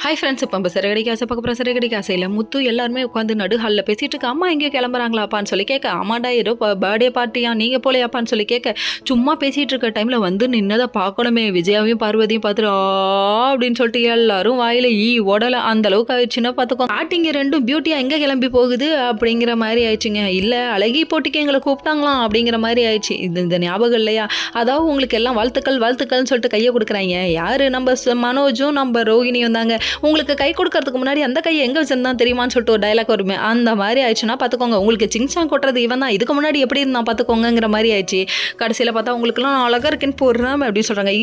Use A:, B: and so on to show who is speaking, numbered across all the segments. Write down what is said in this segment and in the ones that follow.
A: Hi friends, இப்போ நம்ம சிறகடி காசை பார்க்க போகிறோம். சிறகடி காசையில் முத்து எல்லாருமே உட்காந்து நடு ஹாலில் பேசிகிட்டு இருக்கு. அம்மா எங்கேயோ கிளம்புறாங்களாப்பான்னு சொல்லி கேட்க, ஆமாண்டா ஏதோ பர்த்டே பார்ட்டியா நீங்கள் போலையாப்பான்னு சொல்லி கேட்க, சும்மா பேசிகிட்டு இருக்க டைமில் வந்து நின்னதை பார்க்கணுமே, விஜயாவையும் பார்வதியும் பார்த்துட்டு அப்படின்னு சொல்லிட்டு எல்லாரும் வாயில் ஓடலை. அந்த அளவுக்கு ஆயிடுச்சுன்னா பார்த்துக்கோ. ஆட்டிங்க ரெண்டும் பியூட்டியாக எங்கே கிளம்பி போகுது அப்படிங்கிற மாதிரி ஆயிடுச்சுங்க. இல்லை அழகி போட்டிக்கு எங்களை கூப்பிட்டாங்களாம் அப்படிங்கிற மாதிரி ஆயிடுச்சு. இந்த ஞாபகம் இல்லையா? அதாவது உங்களுக்கு எல்லாம் வாழ்த்துக்கள்னு சொல்லிட்டு கையை கொடுக்குறாங்க. யார்? நம்ம மனோஜும் நம்ம ரோஹிணியும் தாங்க. உங்களுக்கு கை கொடுக்கறதுக்கு முன்னாடி அந்த கையை எங்கே வச்சிருந்தான் தெரியுமான்னு சொல்லிட்டு ஒரு டைலாக் வருமே, அந்த மாதிரி ஆயிடுச்சுன்னா பார்த்துக்கோங்க. உங்களுக்கு சிங்சாங் கொட்டுறது இவன் தான், இதுக்கு முன்னாடி எப்படி இருந்தான் பார்த்துக்கோங்கிற மாதிரி ஆயிடுச்சு. கடைசியில் பார்த்தா உங்களுக்குலாம் அழகாக இருக்குன்னு போடுறான் அப்படின்னு சொல்கிறாங்க.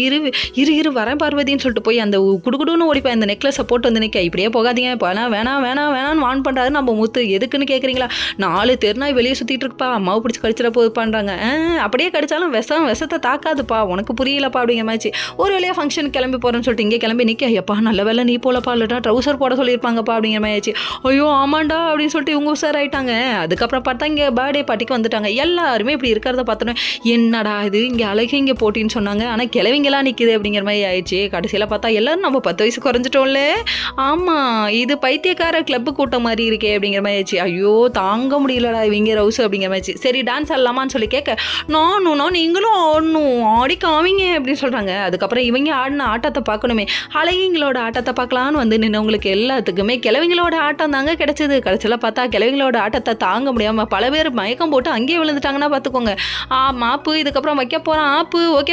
A: இரு வரேன் பார்வதின்னு சொல்லிட்டு போய் அந்த குடுகுடுன்னு ஓடிப்பா இந்த நெக்லஸை போட்டு வந்து நிற்க, இப்படியே போகாதீங்க இப்போ வேணான்னு வான் பண்ணுறாரு நம்ம முத்து. எதுக்குன்னு கேட்குறீங்களா? 4 தெருநாய் வெளியே சுற்றிட்டு இருப்பா, அம்மாவை பிடிச்சி கடிச்சிட போது பண்ணுறாங்க. அப்படியே கடிச்சாலும் விஷத்தை தாக்காதுப்பா, உனக்கு புரியலப்பா அப்படிங்கிற மாதிரி. ஒரு வேலையாக ஃபங்க்ஷன் கிளம்பி போகிறேன்னு சொல்லிட்டு இங்கே கிளம்பி நிற்க, எப்பா நல்ல வேலை நீ போலப்பா, இல்லைனா ட்ரௌசர் போட சொல்லியிருப்பாங்கப்பா அப்படிங்கிற மாதிரி ஆச்சு. ஐயோ ஆமாண்டா அப்படின்னு சொல்லிட்டு இவங்க உசார் ஆகிட்டாங்க. அதுக்கப்புறம் பார்த்தா இங்கே பர்த்டே பார்ட்டிக்கு வந்துட்டாங்க. எல்லாருமே இப்படி இருக்கிறத பார்த்தோன்னே என்னடா இது இங்கே அழகு இங்கே போட்டின்னு சொன்னாங்க, ஆனால் கிளவிங்களாம் நிற்கிது அப்படிங்கிற மாதிரி ஆயிடுச்சு. கடைசியில் பார்த்தா எல்லாரும் நம்ம 10 வயசு குறைஞ்சிட்டோம்ல, ஆமாம் இது பைத்தியக்கார கிளப்பு கூட்டம் மாதிரி இருக்கே அப்படிங்கிற மாதிரி ஆயிடுச்சு. ஐயோ தாங்க முடியலடா இவங்க ரவுஸ் அப்படிங்கிற மாதிரி. சரி டான்ஸ் ஆடலாமான்னு சொல்லி கேட்க, நீங்களும் ஆடணும், ஆடி காமிங்க அப்படின்னு சொல்கிறாங்க. அதுக்கப்புறம் இவங்க ஆடின ஆட்டத்தை பார்க்கணுமே, அழகிங்களோட ஆட்டத்தை பார்க்கலான்னு வந்து நின்னவங்களுக்கு எல்லாத்துக்குமே கிழவிங்களோட ஆட்டம் தாங்க கிடைச்சது. கடைசியில் பார்த்தா கிழவிங்களோட ஆட்டத்தை தாங்க முடியாமல் பல பேர் மயக்கம் போட்டு அங்கேயே விழுந்துட்டாங்கன்னா பார்த்துக்கோங்க. மாப்பு இதுக்கப்புறம் வைக்க போகிறான் ஆப்பு. ஓகே.